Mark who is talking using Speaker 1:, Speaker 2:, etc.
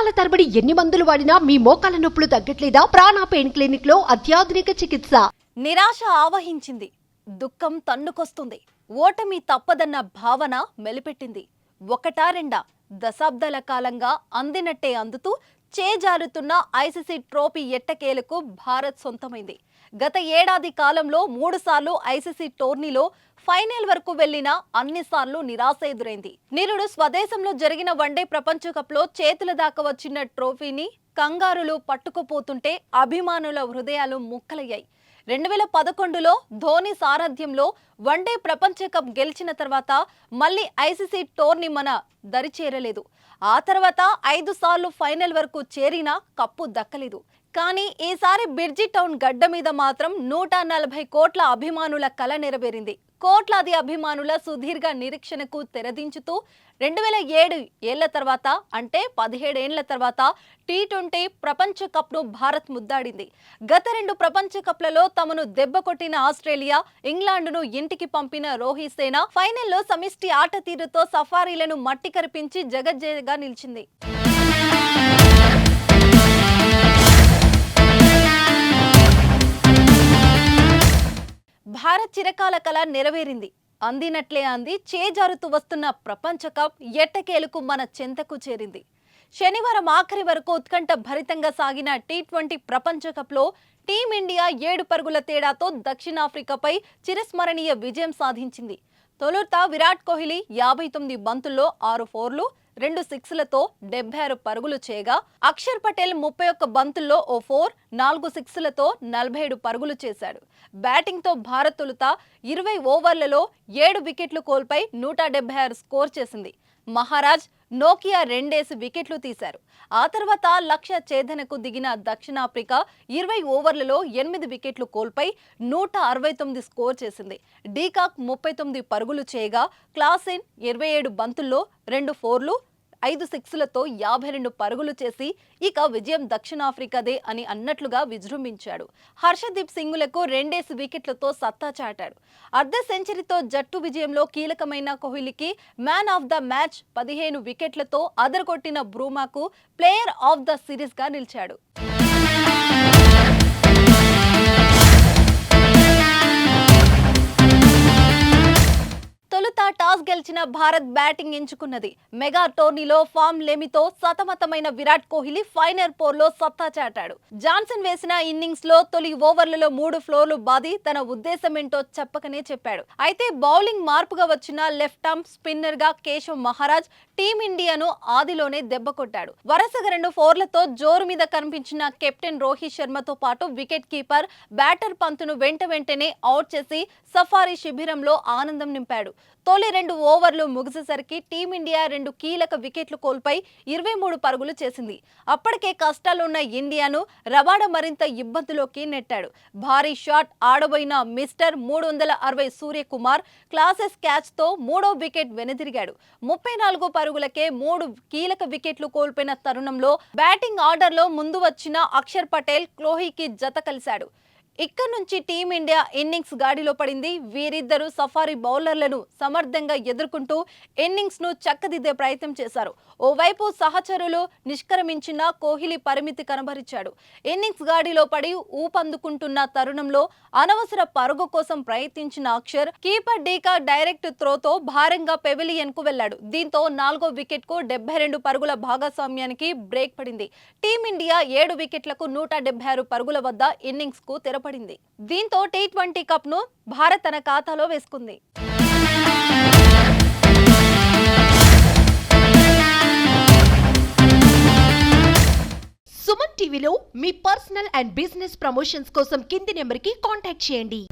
Speaker 1: నెలల తరబడి ఎన్ని మందులు వాడినా మీ మోకాల నొప్పులు తగ్గట్లేదా? ప్రాణ పెయిన్ క్లినిక్ లో అత్యాధునిక చికిత్స.
Speaker 2: నిరాశ ఆవహించింది, దుఃఖం తన్నుకొస్తుంది, ఓటమి తప్పదన్న భావన మెలిపెట్టింది. ఒకటా రెండా దశాబ్దాల కాలంగా అందినట్టే అందుతూ చేజారుతున్న ఐసీసీ ట్రోఫీ ఎట్టకేలకు భారత్ సొంతమైంది. గత ఏడాది కాలంలో 3 సార్లు ఐసీసీ టోర్నీలో ఫైనల్ వరకు వెళ్లిన అన్నిసార్లు నిరాశ ఎదురైంది. నిరుడు స్వదేశంలో జరిగిన వన్డే ప్రపంచ కప్ లో చేతుల దాకా వచ్చిన ట్రోఫీని కంగారులు పట్టుకుపోతుంటే అభిమానుల హృదయాలు ముక్కలయ్యాయి. 2011లో ధోని సారథ్యంలో వన్డే ప్రపంచ కప్ గెలిచిన తర్వాత మళ్ళీ ఐసీసీ టోర్నీ మన దరి చేరలేదు. ఆ తర్వాత 5 సార్లు ఫైనల్ వరకు చేరినా కప్పు దక్కలేదు. కానీ ఈసారి బిర్జీ టౌన్ గడ్డ మీద మాత్రం 140 కోట్ల అభిమానుల కల నెరవేరింది. కోట్లాది అభిమానుల సుదీర్ఘ నిరీక్షణకు తెరదించుతూ 2007 ఏళ్ల తర్వాత అంటే 17 ఏళ్ల తర్వాత T20 ప్రపంచ కప్ను భారత్ ముద్దాడింది. గత 2 ప్రపంచ కప్లలో తమను దెబ్బ కొట్టిన ఆస్ట్రేలియా, ఇంగ్లాండ్ను ఇంటికి పంపిన రోహిత్ సేన ఫైనల్లో సమిష్టి ఆట తీరుతో సఫారీలను మట్టి కరిపించి జగజ్జయగా నిలిచింది. భారత్ చిరకాల కల నెరవేరింది. అందినట్లే అంది చేజారుతూ వస్తున్న ప్రపంచ కప్ ఎట్టకేలకు మన చెంతకు చేరింది. శనివారం ఆఖరి వరకు ఉత్కంఠ భరితంగా సాగిన T20 ప్రపంచ కప్లో టీమిండియా 7 పరుగుల తేడాతో దక్షిణాఫ్రికాపై చిరస్మరణీయ విజయం సాధించింది. తొలుత విరాట్ కోహ్లీ 59 బంతుల్లో 6 ఫోర్లు 2 సిక్స్లతో 76 పరుగులు చేయగా, అక్షర్ పటేల్ 31 బంతుల్లో ఓ 4, 4 సిక్స్లతో 47 పరుగులు చేశాడు. బ్యాటింగ్తో భారత్ తొలుత 20 ఓవర్లలో 7 వికెట్లు కోల్పోయి 176 స్కోర్ చేసింది. మహారాజ్, నోకియా 2 వికెట్లు తీశారు. ఆ తర్వాత లక్ష్య ఛేదనకు దిగిన దక్షిణాఫ్రికా 20 ఓవర్లలో 8 వికెట్లు కోల్పోయి 169 స్కోర్ చేసింది. డీకాక్ 39 పరుగులు చేయగా, క్లాసెన్ 27 బంతుల్లో 2 ఫోర్లు 5 సిక్స్లతో 52 పరుగులు చేసి ఇక విజయం దక్షిణాఫ్రికాదే అని అన్నట్లుగా విజృంభించాడు. హర్షదీప్ సింగులకు 2 వికెట్లతో సత్తా చాటాడు. అర్ధ సెంచరీతో జట్టు విజయంలో కీలకమైన కోహ్లీకి మ్యాన్ ఆఫ్ ద మ్యాచ్ 15 వికెట్లతో అదరగొట్టిన బ్రూమాకు ప్లేయర్ ఆఫ్ ద సిరీస్ గా నిలిచాడు. తొలుత టాస్ గెలిచిన భారత్ బ్యాటింగ్ ఎంచుకున్నది. మెగా టోర్నీలో ఫామ్ లేమితో సతమతమైన విరాట్ కోహ్లీ ఫైనల్ పోర్లో సత్తా చాటాడు. జాన్సన్ వేసిన ఇన్నింగ్స్ లో తొలి ఓవర్లలో 3 ఫ్లోర్లు బాది తన ఉద్దేశం ఏంటో చెప్పకనే చెప్పాడు. అయితే బౌలింగ్ మార్పుగా వచ్చిన లెఫ్ట్ ఆర్మ్ స్పిన్నర్ గా కేశవ్ మహారాజ్ టీమిండియాను ఆదిలోనే దెబ్బ కొట్టాడు. వరుసగా 2 ఫోర్లతో జోరు మీద కనిపించిన కెప్టెన్ రోహిత్ శర్మతో పాటు వికెట్ కీపర్ బ్యాటర్ పంతును వెంటనే అవుట్ చేసి సఫారీ శిబిరంలో ఆనందం నింపాడు. తొలి 2 ఓవర్లు ముగిసేసరికి టీమిండియా 2 కీలక వికెట్లు కోల్పోయి 23 పరుగులు చేసింది. అప్పటికే కష్టాలున్న ఇండియాను రబాడ మరింత ఇబ్బందులోకి నెట్టాడు. భారీ షాట్ ఆడబోయిన మిస్టర్ 360 సూర్యకుమార్ క్లాసెస్ క్యాచ్తో 3వ వికెట్ వెనుదిరిగాడు. 34 పరుగులకే 3 కీలక వికెట్లు కోల్పోయిన తరుణంలో బ్యాటింగ్ ఆర్డర్లో ముందు వచ్చిన అక్షర్ పటేల్ కోహ్లీకి జత కలిశాడు. ఇక్కడ నుంచి టీమిండియా ఇన్నింగ్స్ గాడిలో పడింది. వీరిద్దరూ సఫారీ బౌలర్లను సమర్థంగా ఎదుర్కొంటూ ఇన్నింగ్స్ ను చక్కదిద్దే ప్రయత్నం చేశారు. ఓవైపు సహచరులు నిష్క్రమించిన కోహ్లీ పరిమితి కనబరిచాడు. ఇన్నింగ్స్ గాడిలో పడి ఊపందుకుంటున్న తరుణంలో అనవసర పరుగు కోసం ప్రయత్నించిన అక్షర్ కీపర్ డీకా డైరెక్ట్ త్రోతో భారంగా పెవిలియన్ కు వెళ్లాడు. దీంతో 4వ వికెట్ కు 72 పరుగుల భాగస్వామ్యానికి బ్రేక్ పడింది. టీమిండియా 7 వికెట్లకు 176 పరుగుల వద్ద ఇన్నింగ్స్ కు పడింది. దీంతో T20 కప్ ను భారత్ తన ఖాతాలో వేసుకుంది.
Speaker 1: సుమన్ టీవీలో మీ పర్సనల్ అండ్ బిజినెస్ ప్రమోషన్స్ కోసం కింది నెంబర్కి కాంటాక్ట్ చేయండి.